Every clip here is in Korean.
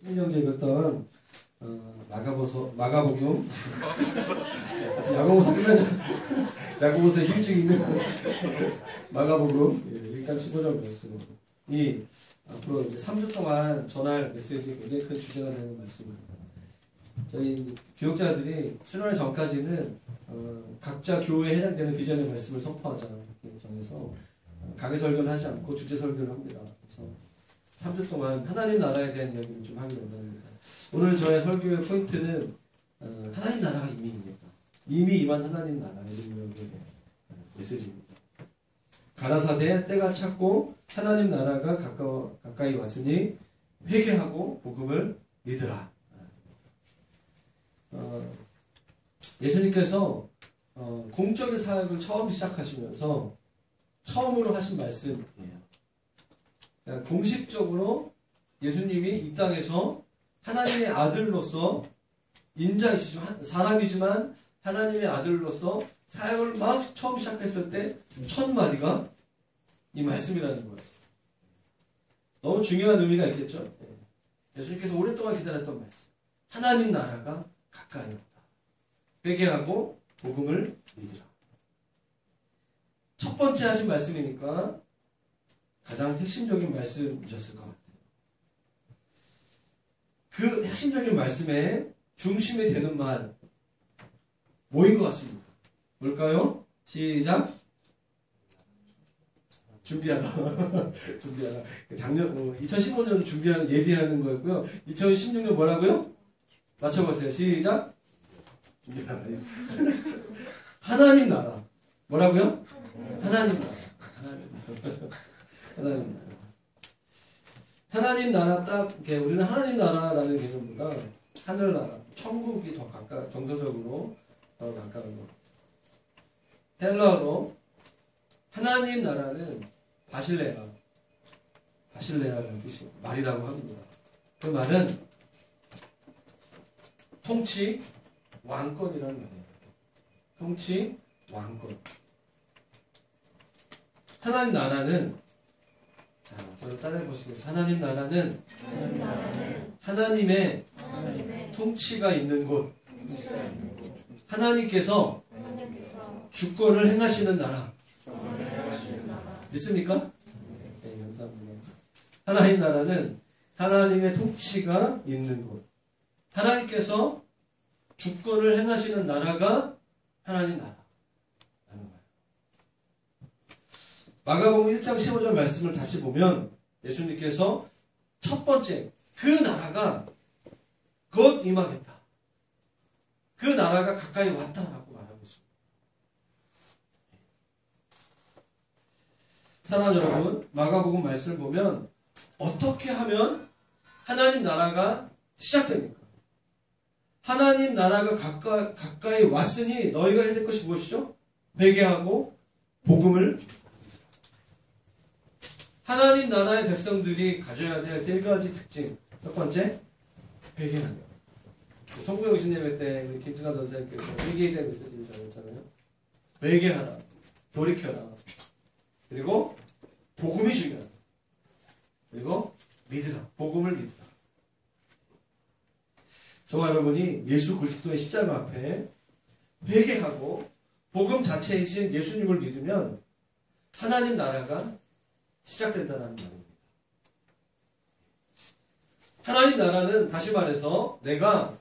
신명제 읽었던 마가복음 아직 야고보서 끝나지 야고보서 휴증 있는 마가복음 1장 15절 말씀이 앞으로 이제 3주 동안 전할 메시지가 굉장히 큰 주제가 되는 말씀입니다. 저희 교육자들이 수련회 전까지는 각자 교회에 해당되는 비전의 말씀을 선포하자 이렇게 정해서 강의 설교를 하지 않고 주제 설교를 합니다. 그래서 3주 동안 하나님 나라에 대한 이야기를 좀 하기 원합니다. 오늘 저의 설교의 포인트는 하나님 나라가 이미 임했다. 이미 임한 하나님 나라 이런 메시지입니다. 가라사대 때가 찼고 하나님 나라가 가까이 왔으니 회개하고 복음을 믿으라. 예수님께서 공적인 사역을 처음 시작하시면서 처음으로 하신 말씀이에요. 그러니까 공식적으로 예수님이 이 땅에서 하나님의 아들로서 인자이시지만 사람이지만 하나님의 아들로서 사역을 막 처음 시작했을 때 첫 마디가 이 말씀이라는 거예요. 너무 중요한 의미가 있겠죠. 예수님께서 오랫동안 기다렸던 말씀. 하나님 나라가 가까이 왔다. 회개하고 복음을 믿으라. 첫 번째 하신 말씀이니까 가장 핵심적인 말씀이셨을 것 같아요. 그 핵심적인 말씀의 중심이 되는 말 뭐인 것 같습니다. 뭘까요? 시작. 준비하라. 준비하라. 작년 2015년 준비하는 예비하는 거였고요. 2016년 뭐라고요? 맞춰보세요. 시작. 준비하라. 하나님 나라. 뭐라고요? 하나님 나라. 하나님 나라. 하나님 나라 딱 이렇게 우리는 하나님 나라라는 개념보다 하늘나라, 천국이 더 가까 정서적으로 더 가까운 것. 헬라어로 하나님 나라는 바실레아라는 뜻이 말이라고 합니다. 그 말은 통치 왕권이라는 말이에요. 통치 왕권. 하나님 나라는 자, 저를 따라해 보시겠어요? 하나님 나라는 하나님의 통치가 있는 곳. 하나님께서 주권을 행하시는 나라. 믿습니까? 네, 감사합니다. 하나님 나라는 하나님의 통치가 있는 곳. 하나님께서 주권을 행하시는 나라가 하나님 나라. 마가복음 1장 15절 말씀을 다시 보면 예수님께서 첫 번째 그 나라가 곧 임하겠다. 그 나라가 가까이 왔다라고 말하고 있습니다. 사랑하는 여러분, 마가복음 말씀을 보면 어떻게 하면 하나님 나라가 시작됩니까? 하나님 나라가 가까이 왔으니 너희가 해야 될 것이 무엇이죠? 회개하고 복음을 하나님 나라의 백성들이 가져야 될 세 가지 특징. 첫 번째, 회개하는 것. 성부영신 예배 때 김승환 전사님께서 회개에 대한 메시지를 전했잖아요. 회개하라. 돌이켜라. 그리고 복음이 중요하다. 그리고 믿으라. 복음을 믿으라. 저와 여러분이 예수 그리스도의 십자가 앞에 회개하고 복음 자체이신 예수님을 믿으면 하나님 나라가 시작된다는 말입니다. 하나님 나라는 다시 말해서 내가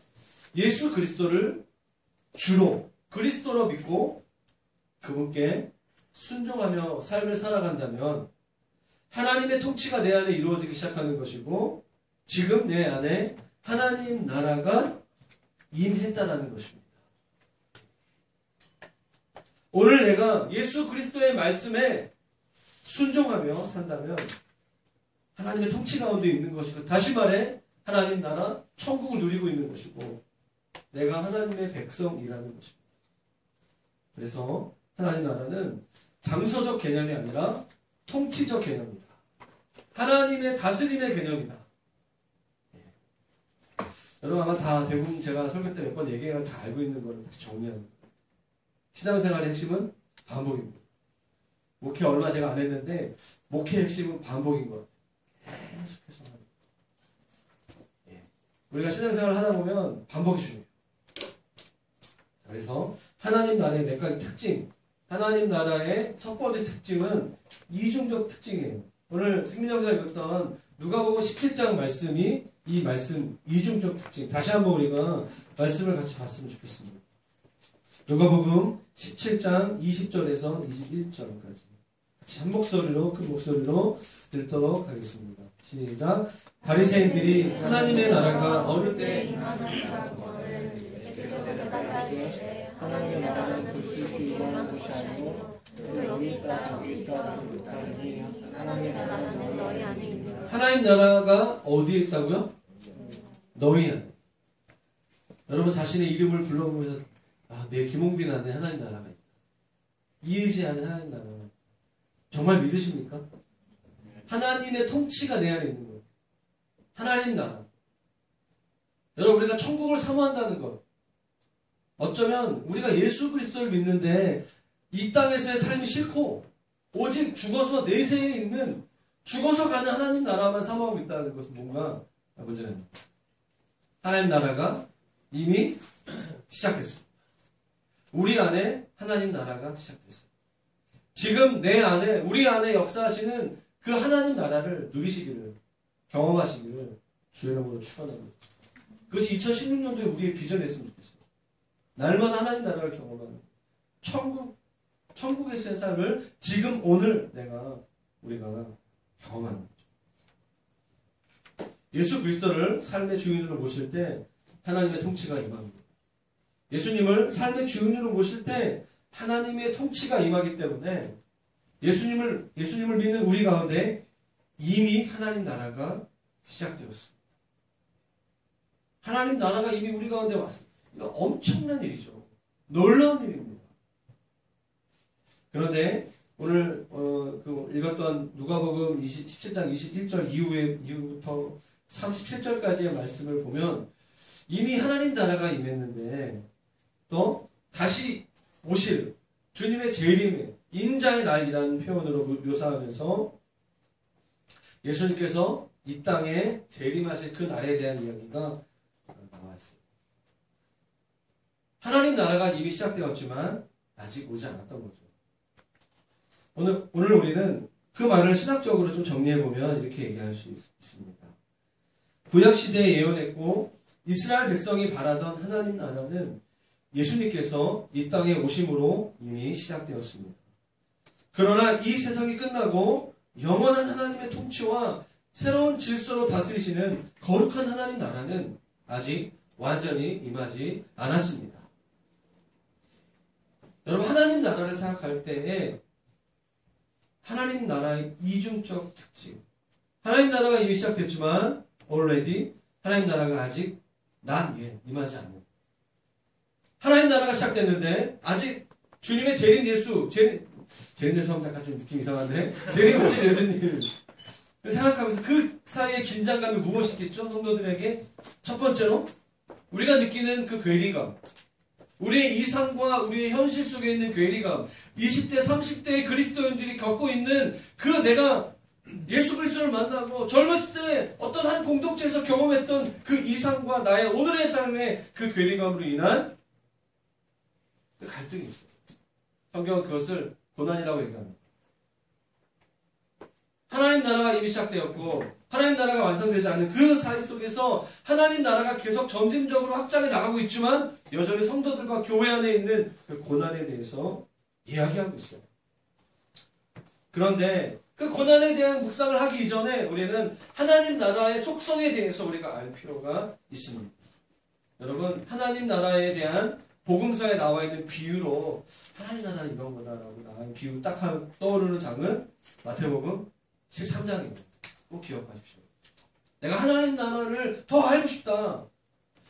예수 그리스도를 주로 그리스도로 믿고 그분께 순종하며 삶을 살아간다면 하나님의 통치가 내 안에 이루어지기 시작하는 것이고 지금 내 안에 하나님 나라가 임했다는 것입니다. 오늘 내가 예수 그리스도의 말씀에 순종하며 산다면 하나님의 통치 가운데 있는 것이고 다시 말해 하나님 나라 천국을 누리고 있는 것이고 내가 하나님의 백성이라는 것입니다. 그래서 하나님 나라는 장소적 개념이 아니라 통치적 개념이다. 하나님의 다스림의 개념이다. 여러분 아마 다 대부분 제가 설교 때 몇 번 얘기해서 다 알고 있는 거를 다시 정리하는 거예요. 신앙생활의 핵심은 반복입니다. 목회 얼마 제가 안 했는데 목회의 핵심은 반복인 것 같아요. 계속해서 우리가 신앙생활을 하다 보면 반복이 중요해요. 그래서 하나님 나라의 몇 가지 특징, 하나님 나라의 첫 번째 특징은 이중적 특징이에요. 오늘 승민영자 읽었던 누가복음 17장 말씀이 이 말씀 이중적 특징, 다시 한번 우리가 말씀을 같이 봤으면 좋겠습니다. 누가복음 17장 20절에서 21절까지 같이 한 목소리로, 큰 목소리로 읽도록 하겠습니다. 시작. 바리새인들이 하나님의 나라가 어느 때 하나님의 나라는 볼 수 있게 임하는 곳이 아니고 또 여기 있다 저기 있다 못하니 하나님의 나라는 너희 안에 있는 하나님 나라가 어디에 있다고요? 너희 안에. 여러분 자신의 이름을 불러보면서 내 김홍빈 안에 하나님 나라가 있다. 이해지 않은 하나님 나라. 정말 믿으십니까? 하나님의 통치가 내 안에 있는 거예요. 하나님 나라. 여러분 우리가 천국을 사모한다는 것. 어쩌면 우리가 예수 그리스도를 믿는데 이 땅에서의 삶이 싫고 오직 죽어서 내세에 있는 죽어서 가는 하나님 나라만 사모하고 있다는 것은 뭔가 문제가 있습니다. 하나님 나라가 이미 시작됐습니다. 우리 안에 하나님 나라가 시작됐어요. 지금 내 안에 우리 안에 역사하시는 그 하나님 나라를 누리시기를 경험하시기를 주의 이름으로 축원합니다. 그것이 2016년도에 우리의 비전이었으면 좋겠어요. 날마다 하나님 나라를 경험하는 천국에서의 삶을 지금 오늘 우리가 경험하는 거죠. 예수 그리스도를 삶의 주인으로 모실 때 하나님의 통치가 임합니다. 예수님을 삶의 주인으로 모실 때 하나님의 통치가 임하기 때문에 예수님을 믿는 우리 가운데 이미 하나님 나라가 시작되었습니다. 하나님 나라가 이미 우리 가운데 왔습니다. 이거 엄청난 일이죠. 놀라운 일입니다. 그런데 오늘 읽었던 누가복음 17장 21절 이후부터 37절까지의 말씀을 보면 이미 하나님 나라가 임했는데 또 다시 오실 주님의 재림의 인자의 날이라는 표현으로 묘사하면서 예수님께서 이 땅에 재림하실 그 날에 대한 이야기가 나와 있습니다. 하나님 나라가 이미 시작되었지만 아직 오지 않았던 거죠. 오늘 우리는 그 말을 신학적으로 좀 정리해보면 이렇게 얘기할 수 있습니다. 구약시대에 예언했고 이스라엘 백성이 바라던 하나님 나라는 예수님께서 이 땅에 오심으로 이미 시작되었습니다. 그러나 이 세상이 끝나고 영원한 하나님의 통치와 새로운 질서로 다스리시는 거룩한 하나님 나라는 아직 완전히 임하지 않았습니다. 여러분 하나님 나라를 생각할 때에 하나님 나라의 이중적 특징, 하나님 나라가 이미 시작됐지만 already 하나님 나라가 아직 not yet 임하지 않는, 하나님 나라가 시작됐는데 아직 주님의 재림 예수 하면 약간 좀 느낌 이상한데 재림 오신 예수님 생각하면서 그 사이의 긴장감이 무엇이 있겠죠? 성도들에게 첫 번째로 우리가 느끼는 그 괴리감, 우리의 이상과 우리의 현실 속에 있는 괴리감, 20대 30대의 그리스도인들이 겪고 있는 그 내가 예수 그리스도를 만나고 젊었을 때 어떤 한 공동체에서 경험했던 그 이상과 나의 오늘의 삶의 그 괴리감으로 인한 그 갈등이 있어요. 성경은 그것을 고난이라고 얘기합니다. 하나님 나라가 이미 시작되었고 하나님 나라가 완성되지 않는 그 사이 속에서 하나님 나라가 계속 점진적으로 확장해 나가고 있지만 여전히 성도들과 교회 안에 있는 그 고난에 대해서 이야기하고 있어요. 그런데 그 고난에 대한 묵상을 하기 이전에 우리는 하나님 나라의 속성에 대해서 우리가 알 필요가 있습니다. 여러분 하나님 나라에 대한 복음서에 나와 있는 비유로 하나님 나라는 이런 거다라고 나온 비유 딱 떠오르는 장은 마태복음 13장입니다. 꼭 기억하십시오. 내가 하나님 나라를 더 알고 싶다.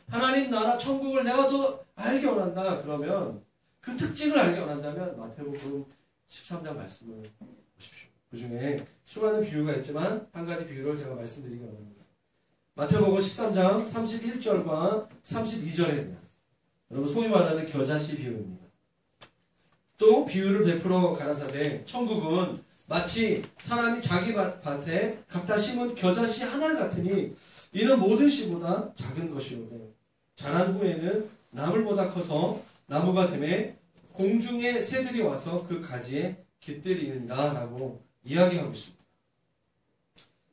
하나님 나라 천국을 내가 더 알게 원한다. 그러면 그 특징을 알게 원한다면 마태복음 13장 말씀을 보십시오. 그 중에 수많은 비유가 있지만 한 가지 비유를 제가 말씀드리기 원합니다. 마태복음 13장 31절과 32절에 대한 여러분 소위 말하는 겨자씨 비유입니다. 또 비유를 베풀어 가라사대 천국은 마치 사람이 자기 밭에 각다 심은 겨자씨 하나 같으니 이는 모든 씨보다 작은 것이로되 자란 후에는 나물보다 커서 나무가 되매 공중의 새들이 와서 그 가지에 깃들이느니라 라고 이야기하고 있습니다.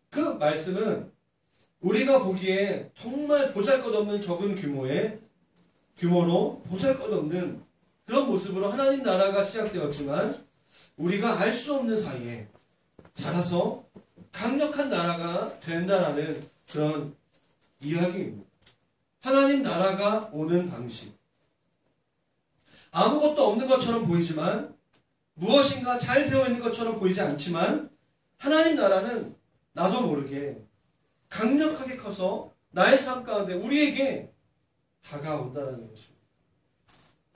그 말씀은 우리가 보기에 정말 보잘것없는 적은 규모로 보잘것없는 그런 모습으로 하나님 나라가 시작되었지만 우리가 알 수 없는 사이에 자라서 강력한 나라가 된다라는 그런 이야기입니다. 하나님 나라가 오는 방식. 아무것도 없는 것처럼 보이지만 무엇인가 잘 되어 있는 것처럼 보이지 않지만 하나님 나라는 나도 모르게 강력하게 커서 나의 삶 가운데 우리에게 다가온다는 것입니다.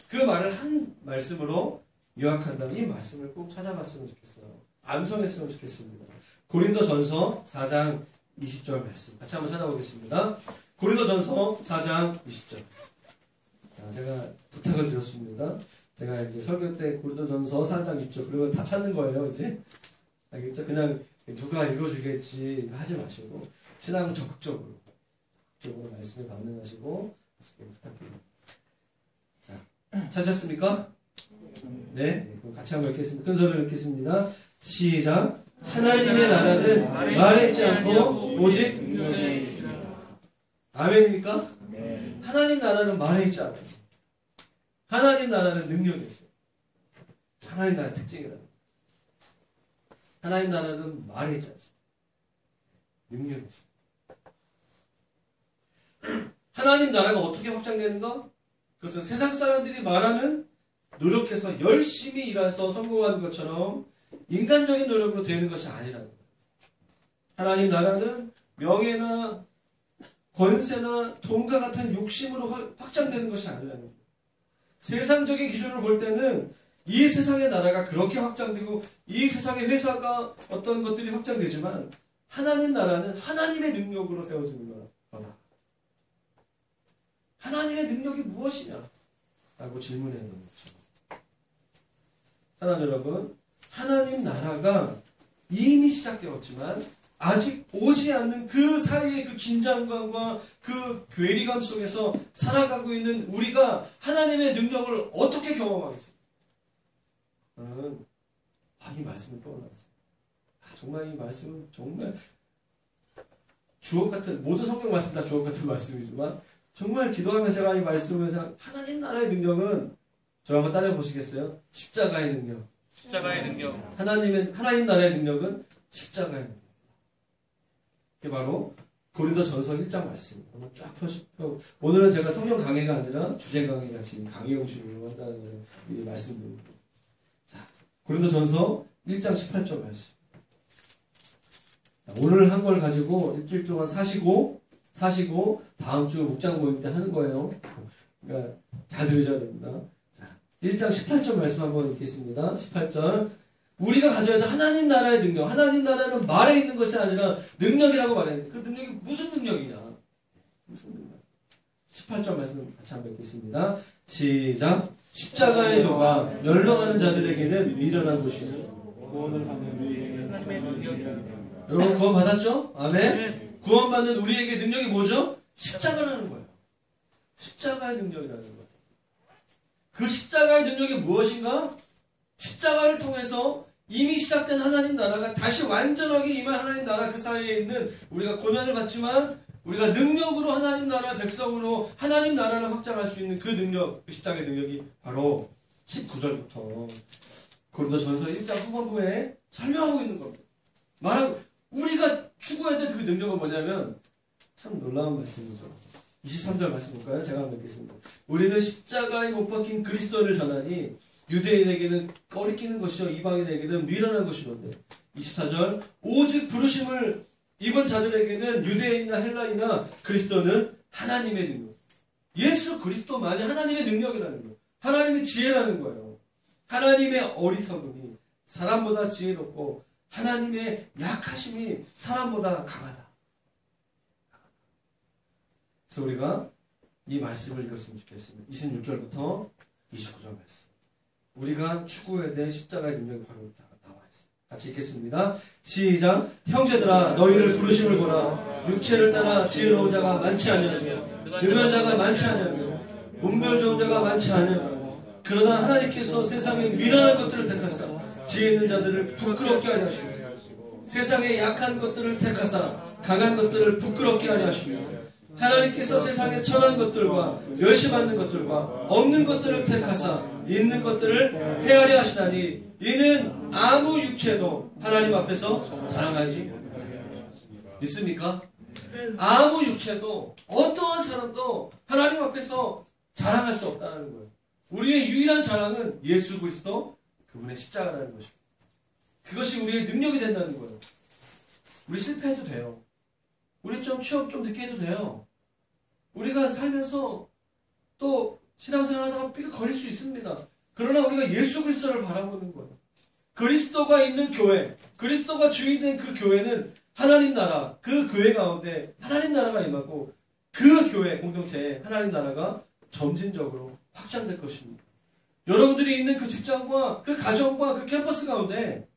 그 말을 한 말씀으로 요약한다면 이 말씀을 꼭 찾아봤으면 좋겠어요. 암송했으면 좋겠습니다. 고린도전서 4장 20절 말씀 같이 한번 찾아보겠습니다. 고린도전서 4장 20절. 제가 부탁을 드렸습니다. 제가 이제 설교 때 고린도전서 4장 20절 그리고 다 찾는 거예요. 이제 알겠죠? 그냥 누가 읽어주겠지 하지 마시고 신앙 적극적으로 말씀에 반응하시고 부탁드립니다. 자, 찾으셨습니까? 네, 그럼 같이 한번 읽겠습니다. 큰 소리로 읽겠습니다. 시작. 하나님의 나라는 말에 있지 않고 오직 능력에 있습니다. 아멘입니까? 네. 하나님 나라는 말에 있지 않아요. 하나님 나라는 능력에 있어요. 하나님 나라의 특징이라는 거예요. 하나님 나라는 말에 있지 않습니다. 능력에 있습니다. 하나님 나라가 어떻게 확장되는가? 그것은 세상 사람들이 말하는 노력해서 열심히 일해서 성공하는 것처럼 인간적인 노력으로 되는 것이 아니라는 거예요. 하나님 나라는 명예나 권세나 돈과 같은 욕심으로 확장되는 것이 아니라는 거예요. 세상적인 기준으로 볼 때는 이 세상의 나라가 그렇게 확장되고 이 세상의 회사가 어떤 것들이 확장되지만 하나님 나라는 하나님의 능력으로 세워지는 거다. 하나님의 능력이 무엇이냐? 라고 질문해 놓은 거죠. 사랑하는 여러분, 하나님 나라가 이미 시작되었지만 아직 오지 않는 그 사이의 그 긴장감과 그 괴리감 속에서 살아가고 있는 우리가 하나님의 능력을 어떻게 경험하겠습니까? 저는 이 말씀을 떠올랐어요. 정말 이 말씀은 정말 주옥 같은, 모든 성경 말씀 다 주옥 같은 말씀이지만 정말 기도하면서 제가 이 말씀을 하나님 나라의 능력은 저 한번 따라해 보시겠어요? 십자가의 능력. 십자가의 능력. 하나님 나라의 능력은 십자가의 능력. 이게 바로 고린도전서 1장 말씀. 한번 쫙 펴. 오늘은 제가 성경 강의가 아니라 주제 강의 같이 강의 형식으로 한다는 이 말씀드립니다. 자, 고린도전서 1장 18절 말씀. 오늘 한 걸 가지고 일주일 동안 사시고 다음 주 목장 모임 때 하는 거예요. 그러니까 잘 들으셔야 됩니다. 자, 1장 18절 말씀 한번 읽겠습니다. 18절. 우리가 가져야 할 하나님 나라의 능력. 하나님 나라는 말에 있는 것이 아니라 능력이라고 말했는데 그 능력이 무슨 능력이냐? 무슨 능력? 18절 말씀 같이 한번 읽겠습니다. 시작. 십자가의 도가 멸망하는 자들에게는 미련한 것이요 구원을 받는 우리에게는 하나님의 능력이라. 여러분 구원 받았죠? 아멘. 구원받는 우리에게 능력이 뭐죠? 십자가라는 거예요. 십자가의 능력이라는 거예요. 그 십자가의 능력이 무엇인가? 십자가를 통해서 이미 시작된 하나님 나라가 다시 완전하게 임한 하나님 나라 그 사이에 있는 우리가 고난을 받지만 우리가 능력으로 하나님 나라 백성으로 하나님 나라를 확장할 수 있는 그 능력, 그 십자가의 능력이 바로 19절부터 고린도전서 1장 후반부에 설명하고 있는 겁니다. 말하고 우리가 추구해야 될 그 능력은 뭐냐면 참 놀라운 말씀이죠. 23절 말씀 볼까요? 제가 한번 읽겠습니다. 우리는 십자가에 못 박힌 그리스도를 전하니 유대인에게는 꺼리끼는 것이요 이방인에게는 미련한 것이던데. 24절. 오직 부르심을 입은 자들에게는 유대인이나 헬라이나 그리스도는 하나님의 능력. 예수 그리스도만이 하나님의 능력이라는 거예요. 하나님의 지혜라는 거예요. 하나님의 어리석음이 사람보다 지혜롭고 하나님의 약하심이 사람보다 강하다. 그래서 우리가 이 말씀을 읽었으면 좋겠습니다. 26절부터 29절 말씀. 우리가 추구해야 될 십자가의 능력이 바로 나와 있습니다. 같이 읽겠습니다. 시작. 형제들아 너희를 부르심을 보라. 육체를 따라 지혜로운 자가 많지 아니하며 능한 자가 많지 아니하며 문별 좋은 자가 많지 아니하며 그러나 하나님께서 세상에 미련한 것들을 택하사 지혜 있는 자들을 부끄럽게 하려 하시고 세상에 약한 것들을 택하사 강한 것들을 부끄럽게 하려 하시며 하나님께서 세상에 천한 것들과 멸시받는 것들과 없는 것들을 택하사 있는 것들을 해하려 하시나니 이는 아무 육체도 하나님 앞에서 자랑하지 있습니까? 아무 육체도 어떠한 사람도 하나님 앞에서 자랑할 수 없다는 거예요. 우리의 유일한 자랑은 예수 그리스도 그분의 십자가라는 것입니다. 그것이 우리의 능력이 된다는 거예요. 우리 실패해도 돼요. 우리 좀 취업 좀 늦게 해도 돼요. 우리가 살면서 또 신앙생활 하다가 삐가 걸릴 수 있습니다. 그러나 우리가 예수 그리스도를 바라보는 거예요. 그리스도가 있는 교회, 그리스도가 주인된 그 교회는 하나님 나라, 그 교회 가운데 하나님 나라가 임하고 그 교회 공동체에 하나님 나라가 점진적으로 확장될 것입니다. 여러분들이 있는 그 직장과 그 가정과 그 캠퍼스 가운데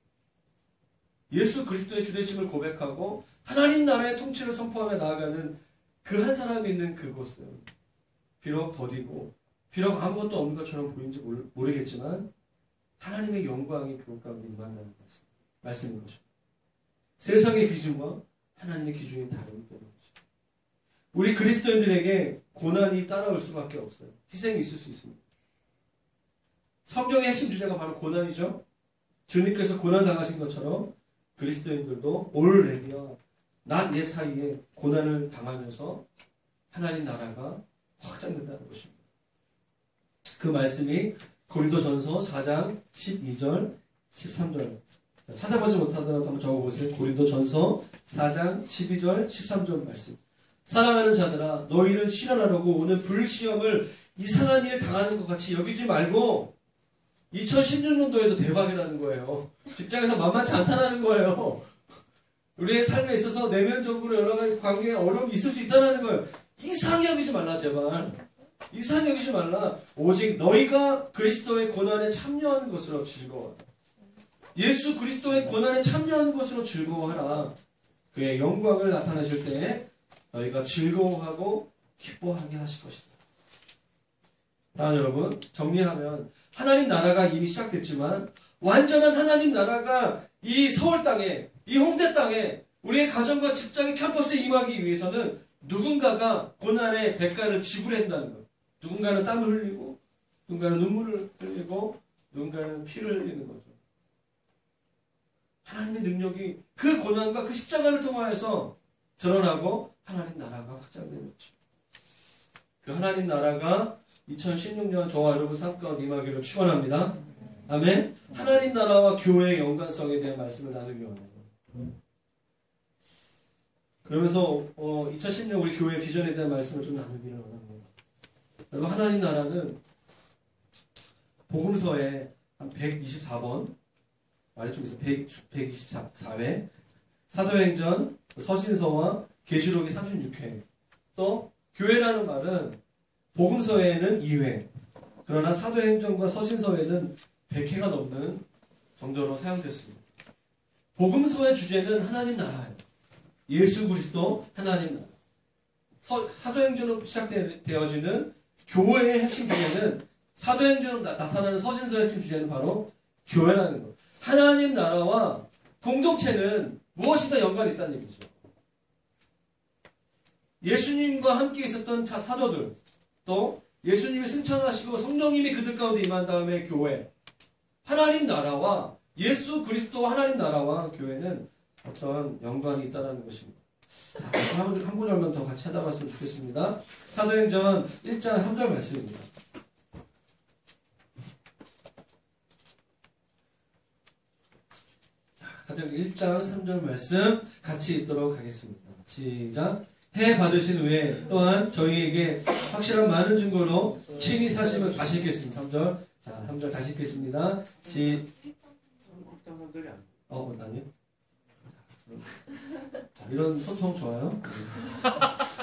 예수 그리스도의 주되심을 고백하고 하나님 나라의 통치를 선포하며 나아가는 그 한 사람이 있는 그곳은 비록 더디고 비록 아무것도 없는 것처럼 보이는지 모르겠지만 하나님의 영광이 그곳 가운데 임한다는 말씀인 것입니다. 세상의 기준과 하나님의 기준이 다르기 때문이죠. 우리 그리스도인들에게 고난이 따라올 수밖에 없어요. 희생이 있을 수 있습니다. 성경의 핵심 주제가 바로 고난이죠. 주님께서 고난 당하신 것처럼 그리스도인들도 올레디와 낮 예 사이에 고난을 당하면서 하나님 나라가 확장된다는 것입니다. 그 말씀이 고린도전서 4장 12절 13절 찾아보지 못하더라도 한번 적어보세요. 고린도전서 4장 12절 13절 말씀. 사랑하는 자들아 너희를 실현하려고 오는 불시험을 이상한 일 당하는 것 같이 여기지 말고 2016년도에도 대박이라는 거예요. 직장에서 만만치 않다는 거예요. 우리의 삶에 있어서 내면적으로 여러 가지 관계에 어려움이 있을 수 있다는 거예요. 이상히 여기지 말라 제발. 이상히 여기지 말라. 오직 너희가 그리스도의 고난에 참여하는 것으로 즐거워하라. 예수 그리스도의 고난에 참여하는 것으로 즐거워하라. 그의 영광을 나타내실 때에 너희가 즐거워하고 기뻐하게 하실 것이다. 다음 여러분 정리하면 하나님 나라가 이미 시작됐지만 완전한 하나님 나라가 이 서울 땅에 이 홍대 땅에 우리의 가정과 직장의 캠퍼스에 임하기 위해서는 누군가가 고난의 대가를 지불해야 한다는 거예요. 누군가는 땀을 흘리고 누군가는 눈물을 흘리고 누군가는 피를 흘리는 거죠. 하나님의 능력이 그 고난과 그 십자가를 통하여서 드러나고 하나님 나라가 확장되는 거죠. 그 하나님 나라가 2016년 저와 여러분 삶 가운데 임하기를 축원합니다. 아멘. 하나님 나라와 교회의 연관성에 대한 말씀을 나누기 원해요. 그러면서 2010년 우리 교회 비전에 대한 말씀을 좀 나누기를 원합니다. 여러분 하나님 나라는 복음서에 한 124번 말이 좀 있어요. 124회 사도행전 서신서와 계시록이 36회 또 교회라는 말은 복음서에는 2회 그러나 사도행전과 서신서에는 100회가 넘는 정도로 사용됐습니다. 복음서의 주제는 하나님 나라예요. 예수 그리스도 하나님 나라. 사도행전으로 시작되어지는 교회의 핵심 주제는 사도행전으로 나타나는 서신서의 핵심 주제는 바로 교회라는 것. 하나님 나라와 공동체는 무엇인가 연관이 있다는 얘기죠. 예수님과 함께 있었던 사도들 또 예수님이 승천하시고 성령님이 그들 가운데 임한 다음에 교회 하나님 나라와 예수 그리스도와 하나님 나라와 교회는 어떤 연관이 있다는 것입니다. 자, 한 구절만 더 같이 찾아봤으면 좋겠습니다. 사도행전 1장 3절 말씀입니다. 사도행전 1장 3절 말씀 같이 읽도록 하겠습니다. 시작. 해 받으신 후에 또한 저희에게 확실한 많은 증거로 친히 사심을 다시 읽겠습니다. 3절. 자, 3절 다시 읽겠습니다. 아니요. 자, 이런 소통 좋아요.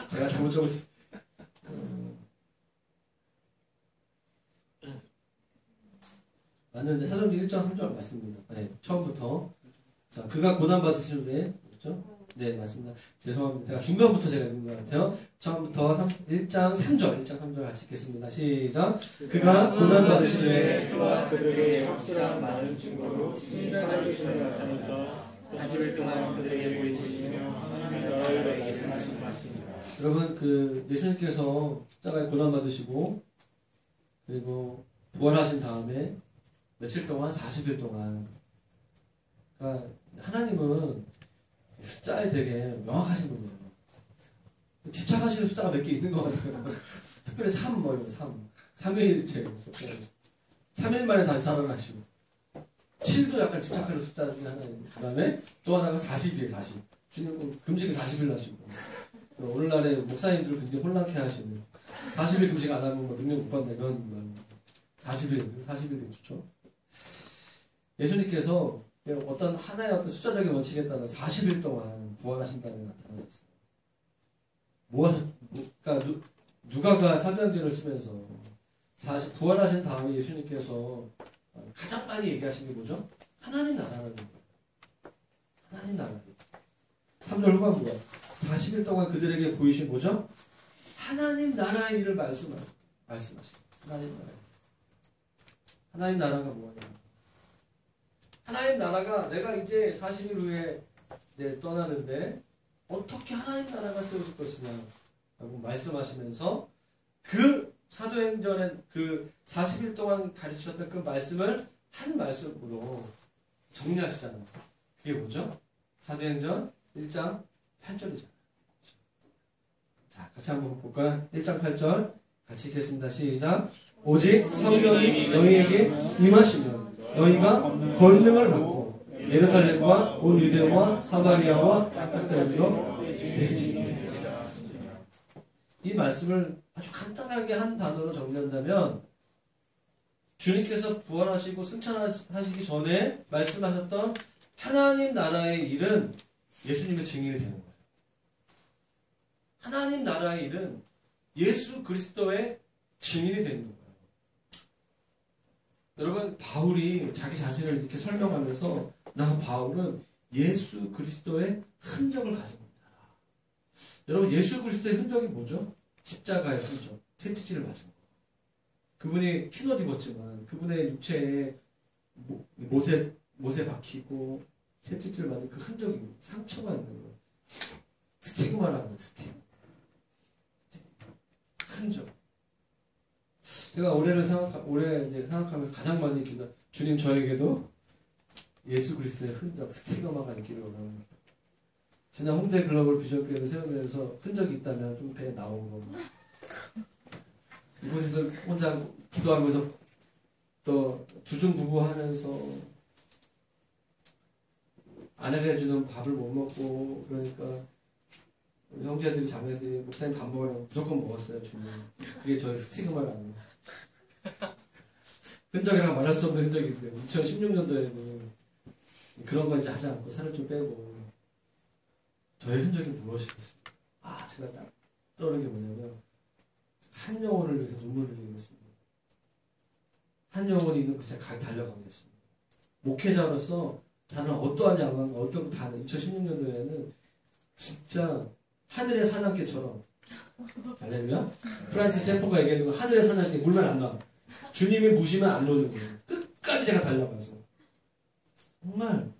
제가 잘못 적었어요. 맞는데 사도행전 1장 3절 맞습니다. 네, 처음부터 자, 그가 고난받으신 후에, 그렇죠? 네, 맞습니다. 죄송합니다. 제가 중간부터 제가 읽은 것 같아요. 처음부터 1장 3절 같이 읽겠습니다. 시작. 그가 고난받으신 후에 그와 그들에게 확실한 많은 증거로 살아계심을 나타내서 40일 동안 그들에게 보이시며 하나님의 나라를 말씀하신 것입니다. 여러분, 그 예수님께서 십자가에 고난받으시고 그리고 부활하신 다음에 며칠 동안 40일 동안, 그러니까 하나님은 숫자에 되게 명확하신 분이에요. 집착하시는 숫자가 몇 개 있는 것 같아요. 특별히 3, 뭐 이런 3. 삼위일체. 3일 만에 다시 살아나시고. 7도 약간 집착하는 숫자 중에 하나예요. 그 다음에 또 하나가 40이에요, 40. 주님은 금식을 40일 하시고. 오늘날에 목사님들을 굉장히 혼란케 하시는. 40일 금식 안 하면 뭐 능력 못 받는다 이런 말. 40일 되게 좋죠. 예수님께서 어떤 하나의 어떤 숫자적인 원칙에 따라 40일 동안 부활하신다는 게 나타나셨어요. 그러니까 누가가 사도행전을 쓰면서 부활하신 다음에 예수님께서 가장 많이 얘기하신 게 뭐죠? 하나님 나라라는 거예요. 하나님 나라. 3절 후반부가 40일 동안 그들에게 보이신 뭐죠? 하나님 나라의 일을 말씀하신 하나님 나라. 하나님 나라가 뭐냐? 하나님 나라가 내가 이제 40일 후에 떠나는데 어떻게 하나님 나라가 세워질 것이냐 라고 말씀하시면서 그 사도행전의 그 40일 동안 가르치셨던 그 말씀을 한 말씀으로 정리하시잖아요. 그게 뭐죠? 사도행전 1장 8절이잖아요. 자, 같이 한번 볼까요? 1장 8절 같이 읽겠습니다. 시작. 오직 성령이 너희에게 임하시면 너희가 권능을 받고 예루살렘과 온 유대와 사마리아와 땅끝까지로 내 집이 되리라. 이 말씀을 아주 간단하게 한 단어로 정리한다면 주님께서 부활하시고 승천하시기 전에 말씀하셨던 하나님 나라의 일은 예수님의 증인이 되는 거예요. 하나님 나라의 일은 예수 그리스도의 증인이 되는 거예요. 여러분, 바울이 자기 자신을 이렇게 설명하면서 나 바울은 예수 그리스도의 흔적을 가지고 있다. 여러분, 예수 그리스도의 흔적이 뭐죠? 십자가의 흔적, 채찍질을 맞은 거. 그분이 흰옷 입었지만 그분의 육체에 못에 박히고 채찍질 맞은 그 흔적이 상처가 있는 거예요. 스티그마라는 거예요. 흔적. 제가 올해 생각하면서 가장 많이 기도, 주님 저에게도 예수 그리스도의 흔적, 스티그마가 있기를 원합니다. 지난 홍대 글로벌 비전교회를 세우면서 흔적이 있다면 좀 배에 나온 겁니다. 이곳에서 혼자 기도하면서 또 주중부부하면서 아내가 해주는 밥을 못 먹고 그러니까 우리 형제들이 자매들이 목사님 밥 먹으라고 무조건 먹었어요. 주님. 그게 저의 스티그마라는 흔적이라고 말할 수 없는 흔적인데 2016년도에는 그런 거 이제 하지 않고 살을 좀 빼고 저의 흔적이 무엇이겠습니까? 제가 딱 떠오르는 게 뭐냐면 한 영혼을 위해서 눈물을 흘리겠습니다. 한 영혼이 있는 곳에 달려가겠습니다. 목회자로서 나는 어떠한 야망과 어떤 다른 2016년도에는 진짜 하늘의 사냥개처럼 할렐루야? 프란시스 세포가 얘기하는 건 하늘의 사냥개 물면 안 나. 주님이 무시면 안 노는 거예요. 끝까지 제가 달려가서 정말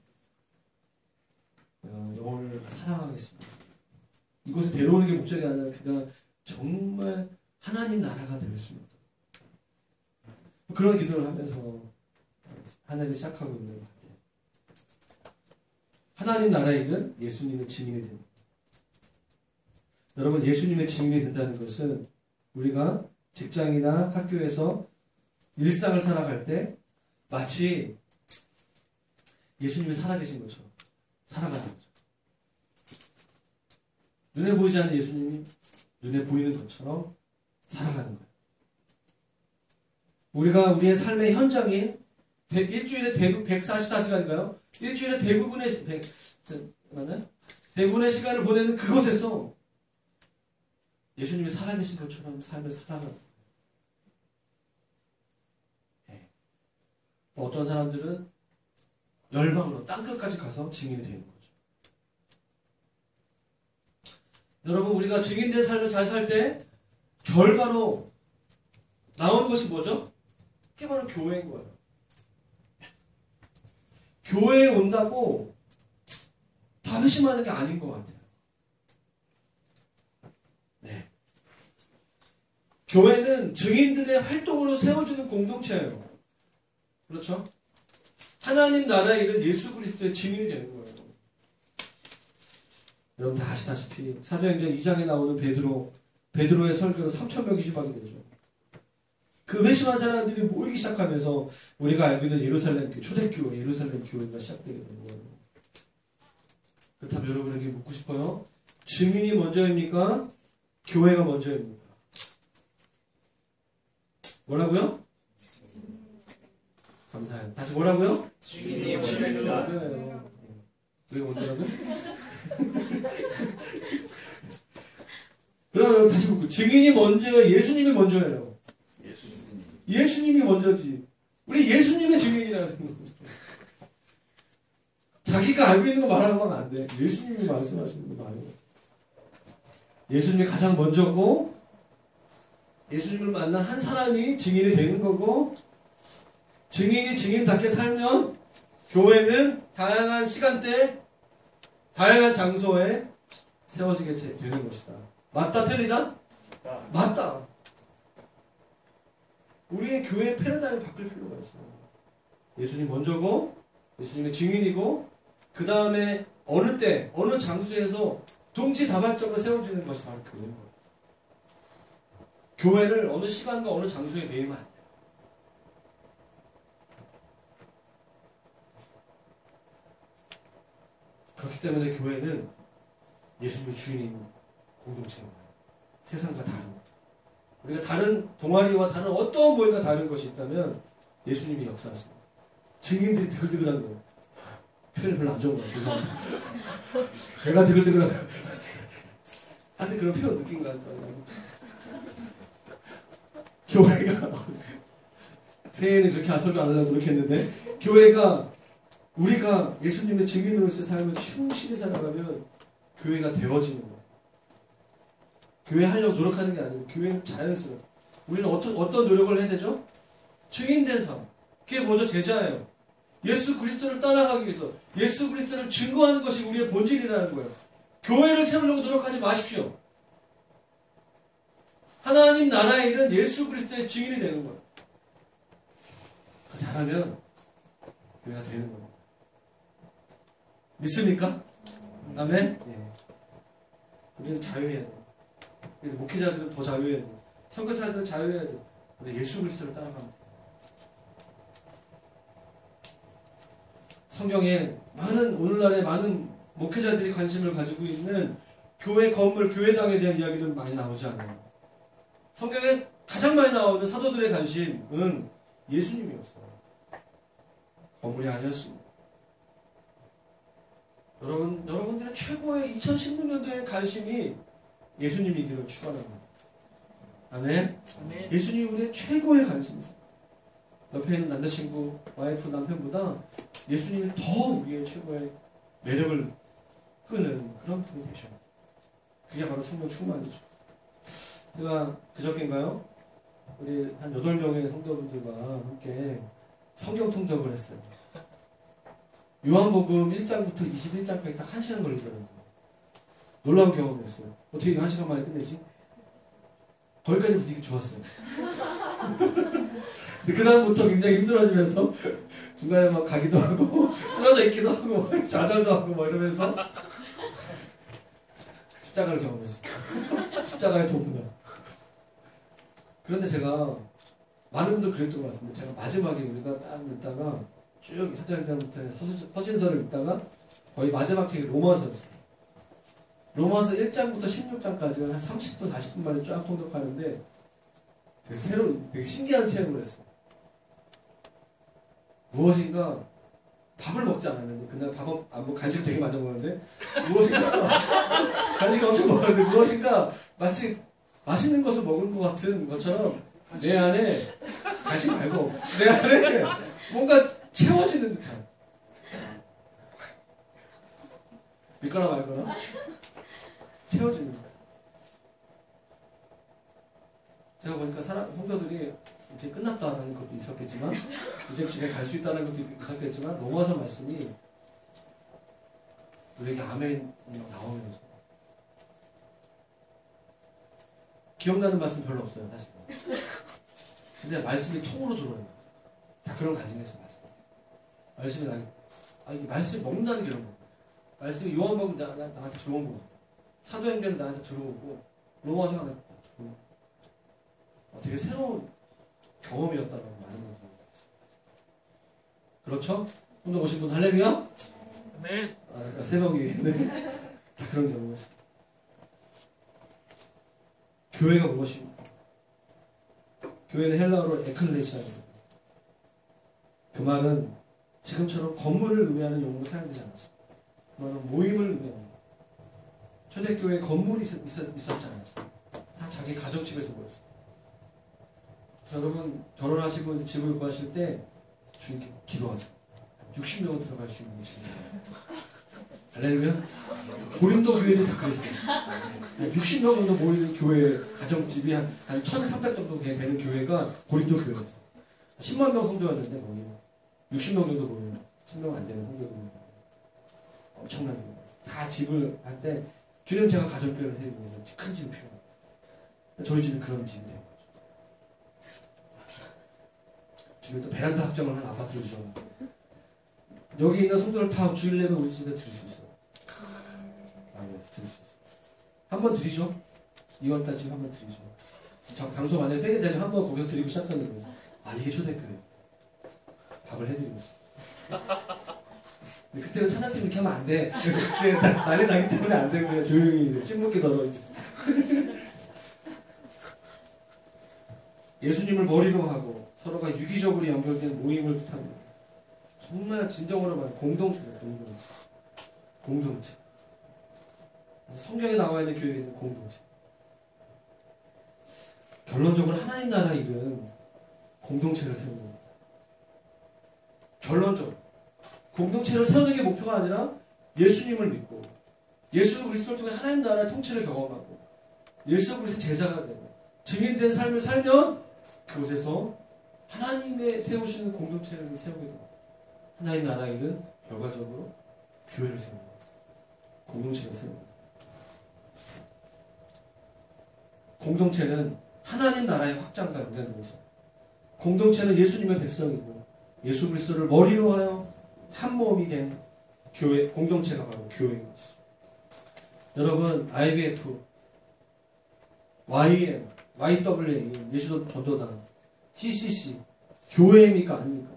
영혼을 사랑하겠습니다. 이곳에 데려오는 게 목적이 아니라 그냥 정말 하나님 나라가 되었습니다. 그런 기도를 하면서 하나님을 시작하고 있는 것 같아요. 하나님 나라의 일은 예수님의 증인이 됩니다. 여러분, 예수님의 증인이 된다는 것은 우리가 직장이나 학교에서 일상을 살아갈 때 마치 예수님이 살아계신 것처럼 살아가는 거죠. 눈에 보이지 않는 예수님이 눈에 보이는 것처럼 살아가는 거예요. 우리가 우리의 삶의 현장인 일주일에 144시간인가요? 일주일에 대부분의 시간을 보내는 그곳에서 예수님이 살아계신 것처럼 삶을 살아가는 거예요. 어떤 사람들은 열방으로 땅끝까지 가서 증인이 되는 거죠. 여러분, 우리가 증인된 삶을 잘 살 때 결과로 나온 것이 뭐죠? 그게 바로 교회인 거예요. 교회에 온다고 다 회심하는 게 아닌 것 같아요. 네. 교회는 증인들의 활동으로 세워주는 공동체예요. 그렇죠? 하나님 나라에 이른 예수 그리스도의 증인이 되는 거예요. 여러분 다 아시다시피 사도행전 2장에 나오는 베드로의 설교로 3,000명이 희망이 되죠. 그 회심한 사람들이 모이기 시작하면서 우리가 알고 있는 예루살렘 교회, 초대교회 예루살렘 교회가 시작되게 되는 거예요. 그렇다면 여러분에게 묻고 싶어요. 증인이 먼저입니까? 교회가 먼저입니까? 뭐라고요? 감사해요. 다시 뭐라고요? 증인이 먼저입니다. 왜 먼저라고요? 그러면 다시 볼게요. 증인이 먼저예요? 예수님이 먼저예요? 예수님이 먼저지. 우리 예수님의 증인이라는 거죠. 자기가 알고 있는 거 말하면 안 돼. 예수님이 말씀하시는 거 말이에요. 예수님이 가장 먼저고 예수님을 만난 한 사람이 증인이 되는 거고 증인이 증인답게 살면 교회는 다양한 시간대, 다양한 장소에 세워지게 되는 것이다. 맞다, 틀리다? 맞다. 우리의 교회의 패러다임을 바꿀 필요가 있어요. 예수님 먼저고 예수님의 증인이고 그 다음에 어느 때, 어느 장소에서 동시다발적으로 세워지는 것이 바로 교회인 거예요. 교회를 어느 시간과 어느 장소에 매이면 안 돼요. 그렇기 때문에 교회는 예수님의 주인인 공동체입니다. 세상과 다른 우리가 다른 동아리와 다른 어떤 모임과 다른 것이 있다면 예수님이 역사하십니다. 증인들이 드글드글한 거예요. 표현이 별로 안 좋은 것 같아요. 제가 드글드글한 거예요. 하여튼 그런 표현 느낀 것 같아요. 교회가 새해에는 그렇게 설교 안 하려고 노력했는데 교회가 우리가 예수님의 증인으로서의 삶을 충실히 살아가면 교회가 되어지는 거예요. 교회 하려고 노력하는 게 아니고 교회는 자연스러워요. 우리는 어떤 노력을 해야 되죠? 증인된 삶. 그게 뭐죠? 제자예요. 예수 그리스도를 따라가기 위해서 예수 그리스도를 증거하는 것이 우리의 본질이라는 거예요. 교회를 세우려고 노력하지 마십시오. 하나님 나라에 이른 예수 그리스도의 증인이 되는 거예요. 더 잘하면 교회가 되는 거예요. 믿습니까? 아멘? 예. 우리는 자유해야 돼요. 목회자들은 더 자유해야 돼요. 선교사들은 자유해야 돼요. 근데 예수 그리스도를 따라가면 돼요. 성경에 오늘날에 많은 목회자들이 관심을 가지고 있는 교회 건물, 교회당에 대한 이야기는 많이 나오지 않아요. 성경에 가장 많이 나오는 사도들의 관심은 예수님이었어요. 건물이 아니었습니다. 여러분들의 최고의 2016년도의 관심이 예수님이기를 축원합니다. 아멘? 아멘. 예수님이 우리의 최고의 관심이세요. 옆에 있는 남자친구, 와이프, 남편보다 예수님이 더 우리의 최고의 매력을 끄는 그런 분이 되셔요. 그게 바로 성령 충만이죠. 제가 그저께인가요? 우리 한 8명의 성도분들과 함께 성경 통독을 했어요. 요한복음 1장부터 21장까지 딱 1시간 걸리더라고요. 놀라운 경험이었어요. 어떻게 1시간 만에 끝내지? 거기까지 분위기 좋았어요. 근데 그다음부터 굉장히 힘들어지면서 중간에 막 가기도 하고 쓰러져 있기도 하고 좌절도 하고 막 이러면서 십자가를 경험했어요. 십자가의 도문을. 그런데 제가 많은 분들 그랬던 것 같습니다. 제가 마지막에 우리가 딱 읽다가 쭉 사도행전부터 서신서를 읽다가 거의 마지막 책이 로마서였어요. 로마서 1장부터 16장까지는 한 30분, 40분 만에 쫙 통독하는데 되게 신기한 체험을 했어요. 무엇인가 밥을 먹지 않았는데 그날 밥은 안 먹고 간식을 되게 많이 먹었는데 무엇인가 간식을 엄청 먹었는데 무엇인가 마치 맛있는 것을 먹은 것 같은 것처럼 내 안에 간식 말고 내 안에 뭔가 채워지는 듯한 믿거나 말거나 채워지는 거예요. 제가 보니까 성도들이 이제 끝났다는 것도 있었겠지만 이제 집에 갈 수 있다는 것도 있었겠지만 로마서 말씀이 우리에게 아멘이 나오면서 기억나는 말씀 별로 없어요 사실. 근데 말씀이 통으로 들어오는 거예요. 다 그런 가정에서 말씀이 이게 말씀 먹는다는 게 이런 거. 말씀이 요한복음 나한테 들어온 거. 사도행전은 나한테 들어오고 로마서가 나한테 들어오고. 되게 새로운 경험이었다고 많은 분들. 그렇죠? 오늘 오신 분 할렐루야? 네. 새벽이겠네. 다 그런 경험이었어요. 교회가 무엇입니까? 교회는 헬라어로 에클레시아입니다. 그 말은 지금처럼 건물을 의미하는 용어로 사용되지 않았습니다. 그 말은 모임을 의미합니다. 초대교회에 건물이 있었지 않았어요. 다 자기 가정집에서 모였어요. 여러분 결혼하시고 이제 집을 구하실 때 주님께 기도하세요. 60명은 들어갈 수 있는 집이에요. 할렐루야. 고린도 교회도 다 그랬어요. 60명 정도 모이는 교회 가정집이 한 1,300 정도 되는 교회가 고린도 교회였어요. 10만 명 성도였는데 거의 60명 정도 모이는 10명 안 되는 성도입니다. 엄청난 거예요. 다 집을 할 때 주님 제가 가정교회를 세우기 위해서 큰 집이 필요해요. 저희 집이 그런 집이 돼요. 주님 또 베란다 확장을 한 아파트를 주셔가지고 여기 있는 성도를 다 주일 내면 우리 집에 드릴 수 있어요. 드릴 수 있어요. 한번 드리죠. 2월달 지금 한번 드리죠. 장소 만약에 빼게 되면 한번 거기서 드리고 시작하는 거예요. 이게 초대교회. 밥을 해드리겠습니다. 그때는 찬양팀 이렇게 하면 안 돼. 그때 난리 나기 때문에 안 되고 그냥 조용히 찐먹기 덜어 이제. 예수님을 머리로 하고 서로가 유기적으로 연결된 모임을 뜻합니다. 정말 진정으로 말하면 공동체예요. 공동체. 성경에 나와 있는 교회는 공동체. 결론적으로 하나님 나라 일은 공동체를 세우는 겁니다. 결론적으로 공동체를 세우는 게 목표가 아니라 예수님을 믿고 예수 그리스도를 통해 하나님 나라의 통치를 경험하고 예수 그리스도 제자가 되고 증인된 삶을 살면 그곳에서 하나님의 세우시는 공동체를 세우게 됩니다. 하나님 나라 일은 결과적으로 교회를 세웁니다. 공동체를 세웁니다. 공동체는 하나님 나라의 확장과 연관되어 있습니다. 공동체는 예수님의 백성이고 예수 그리스도를 머리로 하여 한 몸이 된 교회, 공동체가 바로 교회인 것이죠. 여러분 IBF, YM, YWA, 예수도 전도단, CCC 교회입니까 아닙니까?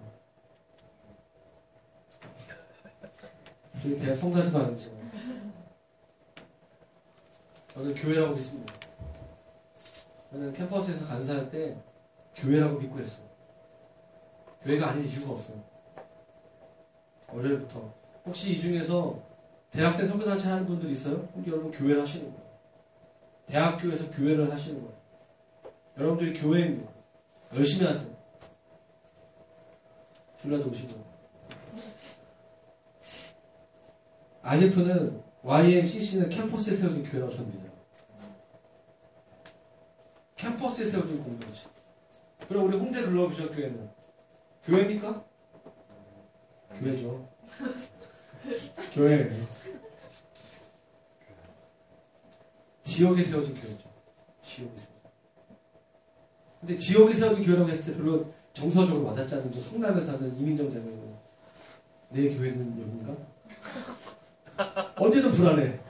저희 대학 성사지도 아니죠. 저는 교회라고 믿습니다. 저는 캠퍼스에서 간사할 때 교회라고 믿고 했어요. 교회가 아닌 이유가 없어요. 원래부터. 혹시 이 중에서 대학생 선교단체 하는 분들 있어요? 그럼 여러분 교회를 하시는 거예요. 대학교에서 교회를 하시는 거예요. 여러분들이 교회입니다. 열심히 하세요. 줄라도 오시고. IF는 YMCC는 캠퍼스에 세워진 교회라고 저는 믿어요. 캠퍼스에 세워진 공동체. 그럼 우리 홍대 글로비전 교회는 교회입니까? 교회죠. 교회예요. 지역에 세워진 교회죠. 지역에 세워진. 근데 지역에 세워진 교회라고 했을 때 별로 정서적으로 와닿지 않는 저 성남에 사는 이민정 자매는 내 교회는 여긴가? 언제든 불안해.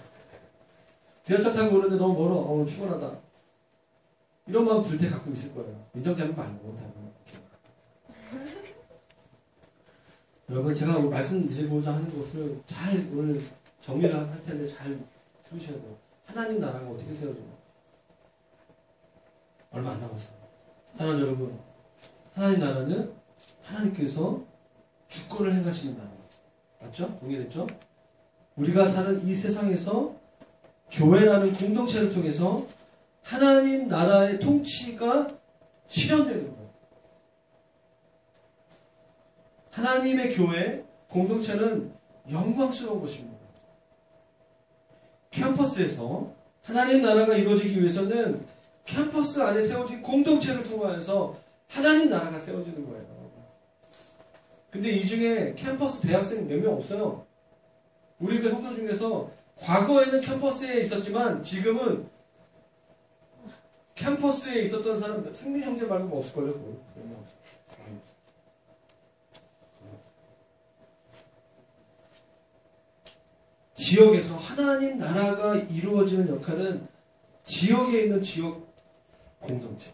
지하철 타고 오는데 너무 멀어. 피곤하다. 이런 마음 들 때 가끔 있을 거예요. 민정자매 말고 다른. 여러분 제가 말씀드리고자 하는 것을 잘 오늘 정리를 할 텐데 잘 들으셔야 돼요. 하나님 나라가 어떻게 세워져요? 얼마 안 남았어요. 사랑하는 여러분, 하나님 나라는 하나님께서 주권을 행하시는 나라예요. 맞죠? 동의됐죠? 우리가 사는 이 세상에서 교회라는 공동체를 통해서 하나님 나라의 통치가 실현되는 거예요. 하나님의 교회, 공동체는 영광스러운 것입니다. 캠퍼스에서 하나님 나라가 이루어지기 위해서는 캠퍼스 안에 세워진 공동체를 통하여서 하나님 나라가 세워지는 거예요. 근데 이 중에 캠퍼스 대학생 몇 명 없어요. 우리 그 성도 중에서 과거에는 캠퍼스에 있었지만 지금은 캠퍼스에 있었던 사람 승민 형제 말고 없을걸요. 지역에서 하나님 나라가 이루어지는 역할은 지역에 있는 지역 공동체,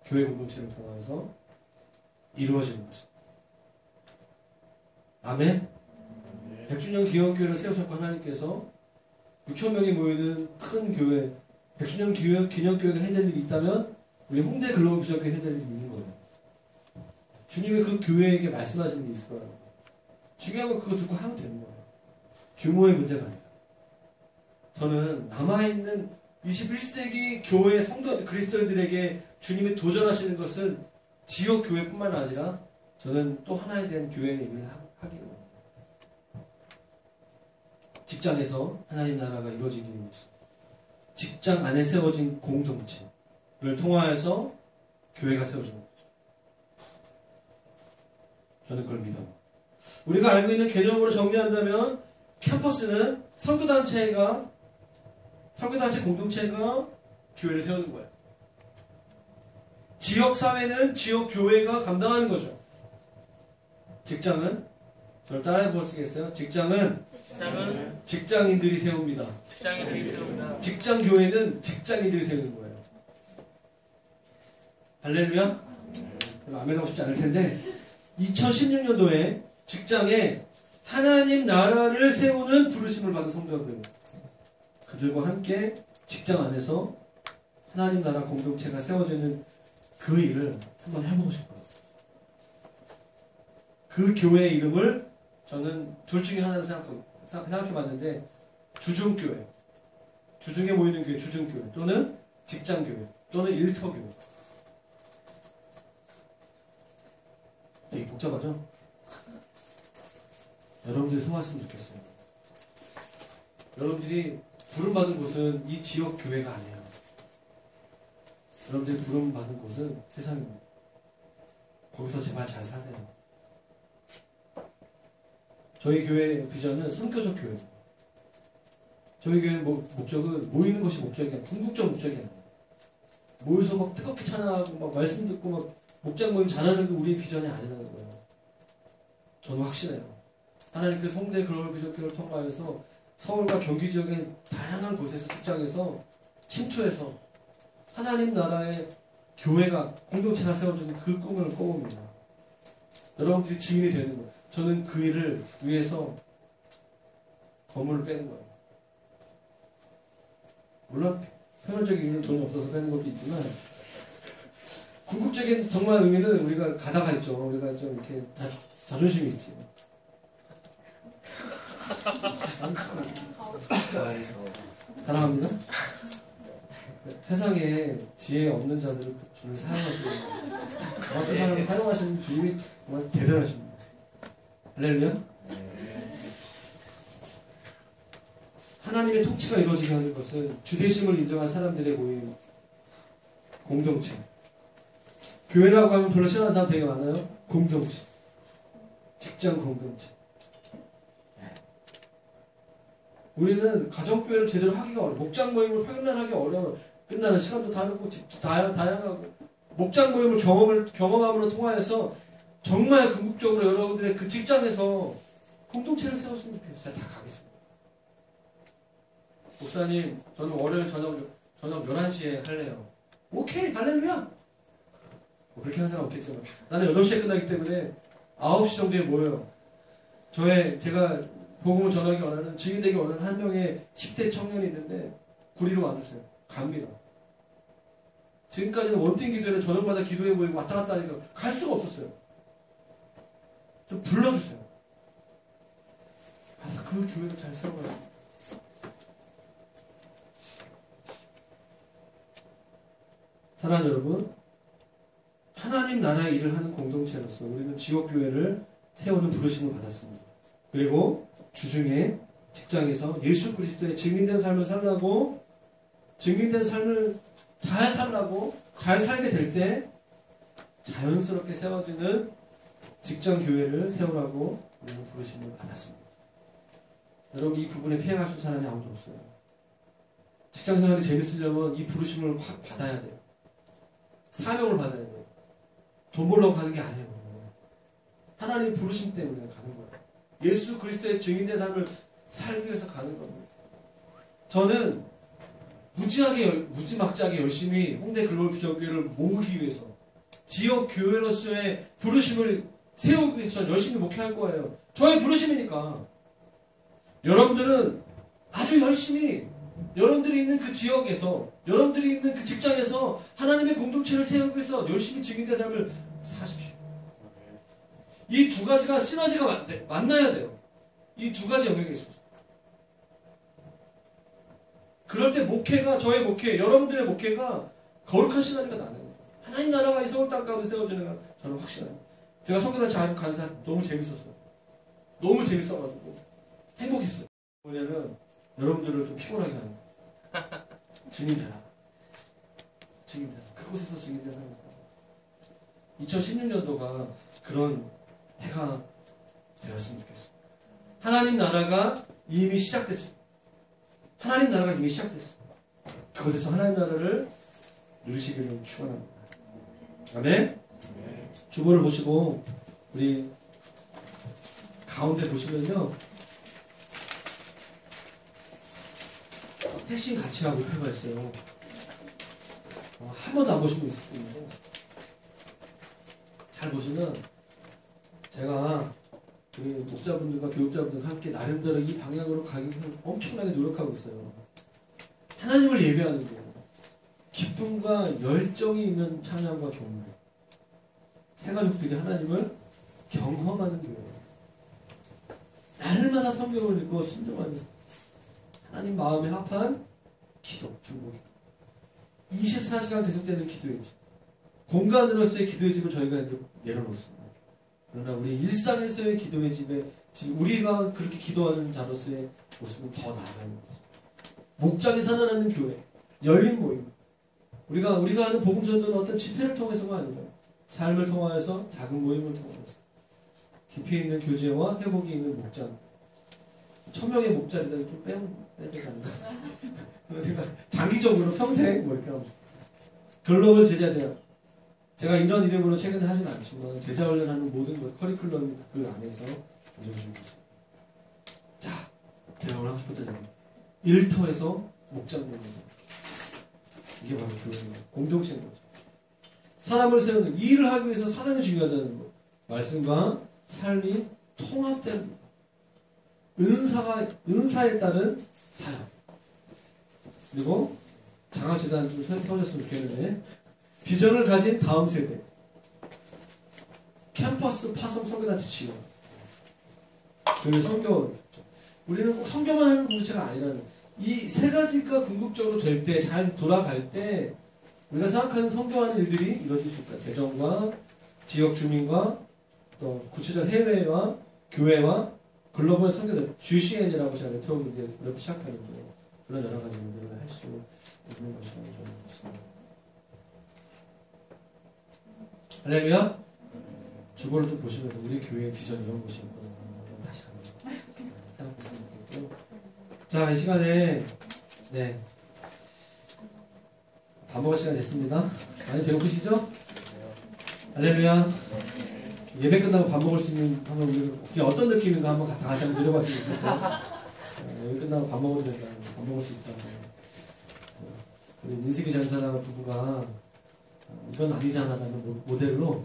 교회 공동체를 통해서 이루어지는 것입니다. 아멘. 100주년 기념교회를 세우셨고 하나님께서 6,000명이 모이는 큰 교회, 100주년 기념교회가 해야 될 일이 있다면 우리 홍대 글로벌 부적교회 해야 될 일이 있는 거예요. 주님이 그 교회에게 말씀하시는 게 있을 거예요. 중요한 건 그거 듣고 하면 되는 거예요. 규모의 문제가 아니라. 저는 남아있는 21세기 교회 성도 그리스도인들에게 주님이 도전하시는 것은 지역 교회뿐만 아니라 저는 또 하나에 대한 교회의 일을 하기로 합니다. 직장에서 하나님 나라가 이루어지기 위해서 직장 안에 세워진 공동체를 통하여서 교회가 세워지는 거죠. 저는 그걸 믿어요. 우리가 알고 있는 개념으로 정리한다면 캠퍼스는 선교단체 공동체가 교회를 세우는 거예요. 지역사회는 지역교회가 감당하는 거죠. 직장은 저를 따라해 보시겠어요? 직장은 직장인들이 세웁니다. 직장교회는 직장인들이 세우는 거예요. 할렐루야? 아멘 하고 싶지 않을 텐데 2016년도에 직장에 하나님 나라를 세우는 부르심을 받은 성도들입니다. 그들과 함께 직장 안에서 하나님 나라 공동체가 세워지는 그 일을 한번 해보고 싶어요. 그 교회의 이름을 저는 둘 중에 하나로 생각해봤는데 주중교회, 주중에 모이는 교회 주중교회 또는 직장교회 또는 일터교회. 되게 복잡하죠? 여러분들이 성화했으면 좋겠어요. 여러분들이 부름받은 곳은 이 지역 교회가 아니에요. 여러분들이 부름받은 곳은 세상입니다. 거기서 제발 잘 사세요. 저희 교회 비전은 선교적 교회입니다. 저희 교회 목적은 모이는 것이 목적이 아니라 궁극적 목적이 아니에요. 모여서 막 뜨겁게 찬양하고 막 말씀 듣고 막 목장 모임 잘하는 게 우리의 비전이 아니라는 거예요. 저는 확신해요. 하나님께서 홍대 글로벌 비전교회를 통과해서 서울과 경기 지역의 다양한 곳에서 직장에서 침투해서 하나님 나라의 교회가 공동체가 세워주는 그 꿈을 꿔봅니다. 여러분들이 증인이 되는 거예요. 저는 그 일을 위해서 건물을 빼는 거예요. 물론 표면적인 의미는 돈이 없어서 빼는 것도 있지만 궁극적인 정말 의미는 우리가 가다가 있죠. 우리가 좀 이렇게 자존심이 있지. 사랑합니다. 세상에 지혜 없는 자들을 주님 사용하시는 세상을 사용하시는 주님이 정말 대단하십니다. 할렐루야. 하나님의 통치가 이루어지게 하는 것은 주대심을 인정한 사람들의 모임 공동체. 교회라고 하면 별로 싫어하는 사람 되게 많아요. 공동체, 직장 공동체. 우리는 가정교회를 제대로 하기가 어려워요. 목장 모임을 평일날 하기 어려워요. 끝나는 시간도 다르고 집도 다양하고 목장 모임을 경험함으로 통하여서 정말 궁극적으로 여러분들의 그 직장에서 공동체를 세웠으면 좋겠어요. 다 가겠습니다. 목사님, 저는 월요일 저녁 11시에 할래요. 오케이, 할렐루야. 그렇게 하는 사람 없겠지만 나는 8시에 끝나기 때문에 9시 정도에 모여요. 제가 복음을 전하기 원하는, 증인되기 원하는 한 명의 10대 청년이 있는데 구리로 와주세요. 갑니다. 지금까지는 원팀 기도회는 저녁마다 기도회 모이고 왔다 갔다 하니까 갈 수가 없었어요. 좀 불러주세요. 가서 그 교회를 잘 세워가지고. 사랑하는 여러분, 하나님 나라의 일을 하는 공동체로서 우리는 지역교회를 세우는 부르심을 받았습니다. 그리고 주중에 직장에서 예수 그리스도의 증인된 삶을 살라고, 증인된 삶을 잘 살라고, 잘 살게 될 때 자연스럽게 세워지는 직장 교회를 세우라고 우리는 부르심을 받았습니다. 여러분, 이 부분에 피해갈 수 있는 사람이 아무도 없어요. 직장생활이 재밌으려면 이 부르심을 확 받아야 돼요. 사명을 받아야 돼요. 돈 벌려고 가는 게 아니에요. 하나님의 부르심 때문에 가는 거예요. 예수 그리스도의 증인된 삶을 살기 위해서 가는 겁니다. 저는 무지막지하게 열심히 홍대 글로벌 비전교회를 모으기 위해서, 지역 교회로서의 부르심을 세우기 위해서 열심히 목회할 거예요. 저의 부르심이니까. 여러분들은 아주 열심히 여러분들이 있는 그 지역에서, 여러분들이 있는 그 직장에서 하나님의 공동체를 세우기 위해서 열심히 증인된 삶을 사십시오. 이 두 가지가 시너지가 만나야 돼요. 이 두 가지 영역에 있어서. 그럴 때 목회가, 저의 목회, 여러분들의 목회가 거룩한 시너지가 나는 거예요. 하나님 나라가 이 서울 땅 가운데 세워지는 건 저는 확신해요. 제가 선교단 자유 간사 너무 재밌었어요. 너무 재밌어가지고 행복했어요. 뭐냐면 여러분들을 좀 피곤하게 하는 거예요. 증인되라. 증인되라. 그곳에서 증인된 사람이 있다. 2016년도가 그런 해가 되었으면 좋겠어요. 하나님 나라가 이미 시작됐어요. 하나님 나라가 이미 시작됐어요. 그곳에서 하나님 나라를 누리시기를 축원합니다. 아멘. 주보를 보시고 우리 가운데 보시면요, 핵심 가치가 목표가 있어요. 한 번도 안 보신 분 있을 수 있는데, 잘 보시면 제가 우리 목자분들과 교육자분들과 함께 나름대로 이 방향으로 가기 위해서 엄청나게 노력하고 있어요. 하나님을 예배하는 거예요. 기쁨과 열정이 있는 찬양과 경배. 세 가족들이 하나님을 경험하는 교회예요. 날마다 성경을 읽고 순종하는 하나님 마음에 합한 기도, 중보기. 24시간 계속되는 기도의 집. 공간으로서의 기도의 집을 저희가 이제 내려놓습니다. 그러나 우리 일상에서의 기도의 집에 지금 우리가 그렇게 기도하는 자로서의 모습은 더 나아가는 거죠. 목장에서 하나라는 교회, 열린 모임. 우리가 하는 복음전도는 어떤 집회를 통해서가 아니라 삶을 통하여서, 작은 모임을 통해서 깊이 있는 교제와 회복이 있는 목장. 1000명의 목자리다 좀 빼야 되지 않나 그런 생각. 장기적으로 평생 뭐 이렇게 하고 싶어요. 글로벌 제자대학. 제가 이런 이름으로 최근에 하진 않지만 제자 훈련하는 모든 것, 커리큘럼 그 안에서 가져오시고 있습니다. 자, 제가 오늘 하고 싶었던 얘기. 일터에서 목장면에서. 이게 바로 교회입니다. 공동체인 거죠. 사람을 세우는, 일을 하기 위해서 사람이 중요하다는 것. 말씀과 삶이 통합되는 것. 은사에 따른 사역. 그리고 장학재단 좀 세워졌으면 좋겠는데, 비전을 가진 다음 세대. 캠퍼스 파송 선교단체 지원. 그리고 성교. 우리는 꼭 성교만 하는 공동체가 아니라는, 이 세 가지가 궁극적으로 될 때, 잘 돌아갈 때 우리가 생각하는 성교하는 일들이 이루어질 수 있다. 재정과 지역 주민과 또 구체적 해외와 교회와 글로벌 선교단, GCN이라고 제가 네트워크를 이렇게 시작하는데, 그런 여러 가지 일들을 할 수 있는 것이라고 저는 믿습니다. 할렐루야. 주보를 좀 보시면서 우리 교회의 비전 이런 곳이 있구나, 다시 한번 생각했으면 좋겠고요. 자, 이 시간에 밥 먹을 시간 됐습니다. 많이 배고프시죠? 할렐루야. 예배 끝나고 밥 먹을 수 있는, 한번 우리 어떤 느낌인가 한번 다 같이 한번 누려봤으면 좋겠어요. 예배 끝나고 밥 먹어도 된다. 밥 먹을 수 있다. 우리 민식이 전사랑 부부가 이건 아니잖아 라는 모델로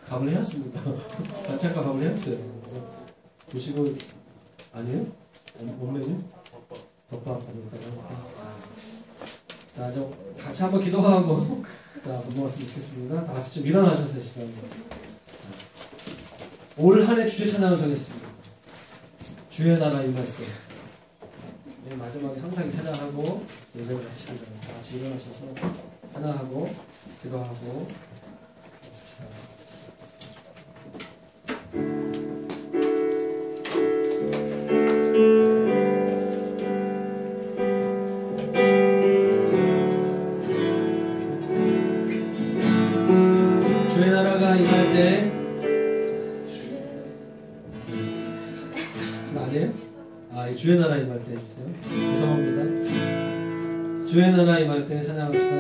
밥을 해왔습니다. 반찬과 밥을 해왔어요. 그래서 보시고, 아니에요? 뭔 메뉴? 덮밥 아니까. 자, 좀 같이 한번 기도하고 자, 밥 먹었으면 좋겠습니다. 다 같이 좀 일어나셔서 시간. 올 한 해 주제 찬양을 정했습니다. 주의 나라 임할 때. 마지막에 항상 찬양하고 예배를 같이 하잖아요. 다 같이 일어나셔서 찬양하고 기도하고 하십시다. 나라가 임할 때 아니에요? 주의 나라 임할 때 해주세요. 죄송합니다. 주의 나라 임할 때 찬양합시다.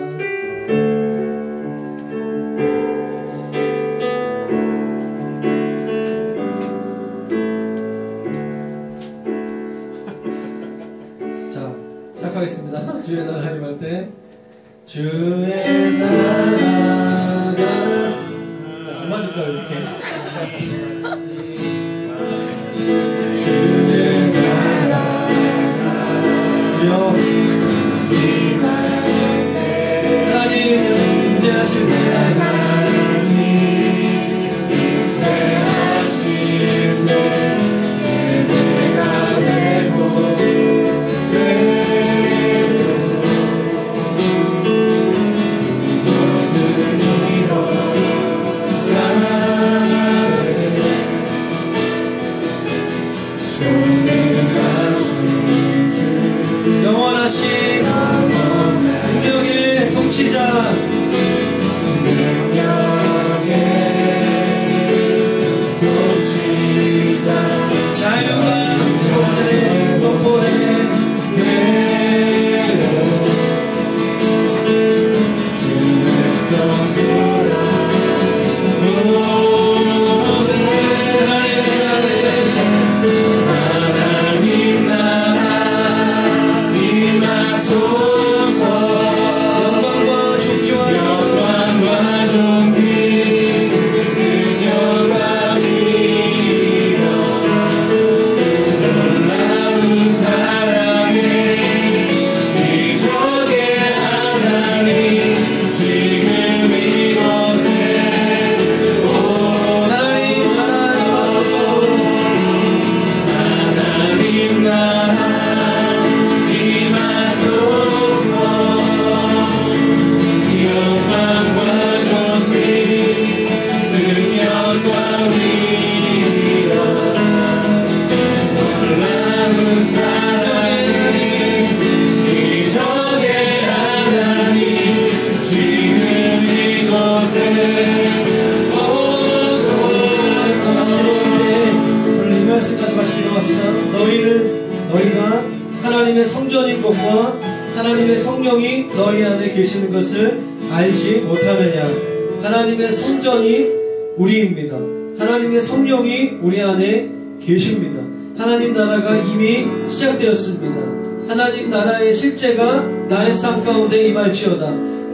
시작하겠습니다. 주의 나라 임할 때 주의 나라가 안 맞을까요 이렇게? 주의 나라가 주여 하나님 임재하실 때 하나님 임재하실 때 예배가 되고 영원하신 능력의 통치자 자유가 선포되네 너희가 하나님의 성전인 것과 하나님의 성령이 너희 안에 계시는 것을 알지 못하느냐. 하나님의 성전이 우리입니다. 하나님의 성령이 우리 안에 계십니다. 하나님 나라가 이미 시작되었습니다. 하나님 나라의 실제가 나의 삶 가운데 임할지어다.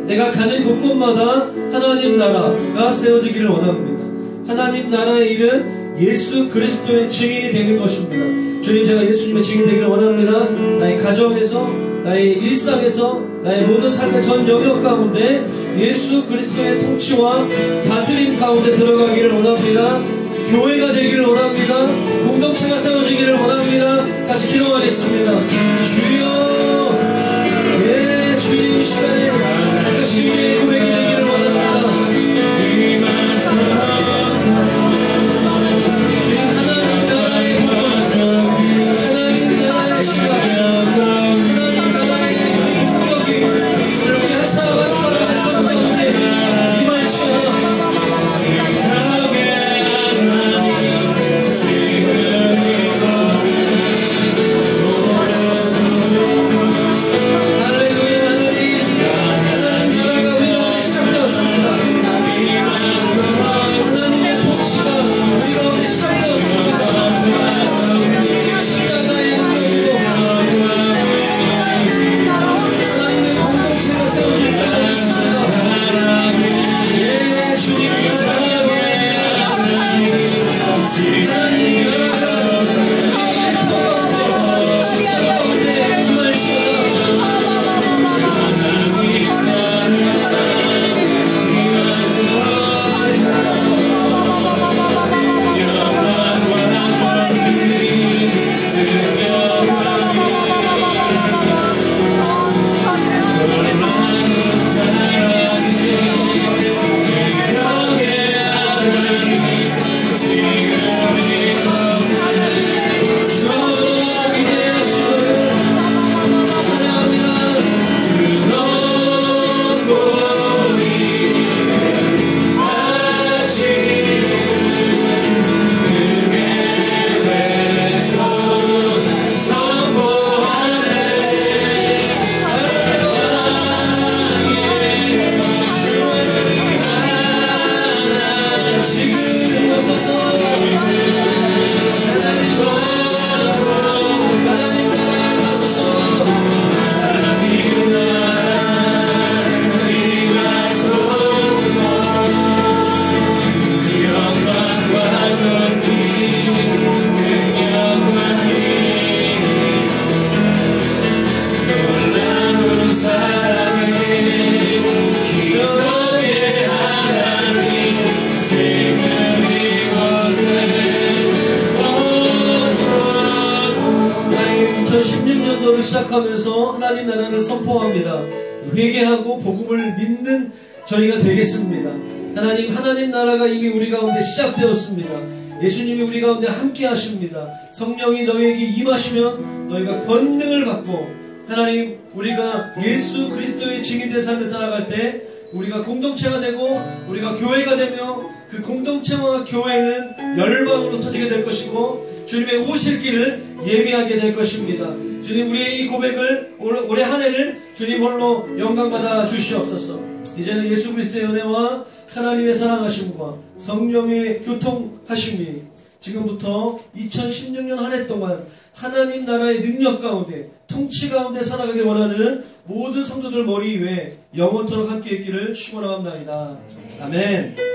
내가 가는 곳곳마다 하나님 나라가 세워지기를 원합니다. 하나님 나라의 일은 예수 그리스도의 증인이 되는 것입니다. 주님, 제가 예수님의 증인이 되기를 원합니다. 나의 가정에서, 나의 일상에서, 나의 모든 삶의 전 영역 가운데 예수 그리스도의 통치와 다스림 가운데 들어가기를 원합니다. 교회가 되기를 원합니다. 공동체가 세워지기를 원합니다. 같이 기도하겠습니다. 주여, 예, 주님 시간에 열심히 고백이 되기를 원합니다. 주님, 하나님 나라의 복음, 하나님 나라의 시간, 하나님 나라의 능력이 우리를 위해 살아갈 사람의 삶 가운데 임할지어다. 할렐루야. 하나님 나라가 회복되시길 성도를 시작하면서 하나님 나라를 선포합니다. 회개하고 복음을 믿는 저희가 되겠습니다. 하나님 나라가 이미 우리 가운데 시작되었습니다. 예수님이 우리 가운데 함께 하십니다. 성령이 너희에게 임하시면 너희가 권능을 받고 하나님 우리가 예수 그리스도의 증인된 삶을 살아갈 때 우리가 공동체가 되고 우리가 교회가 되며 그 공동체와 교회는 열방으로 터지게 될 것이고 주님의 오실 길을 예비하게 될 것입니다. 주님 우리의 이 고백을 올해 한 해를 주님 홀로 영광받아 주시옵소서. 이제는 예수 그리스도의 은혜와 하나님의 사랑하심과 성령의 교통하심이 지금부터 2016년 한 해 동안 하나님 나라의 능력 가운데 통치 가운데 살아가길 원하는 모든 성도들 머리 위에 영원토록 함께 있기를 축원합니다. 아멘.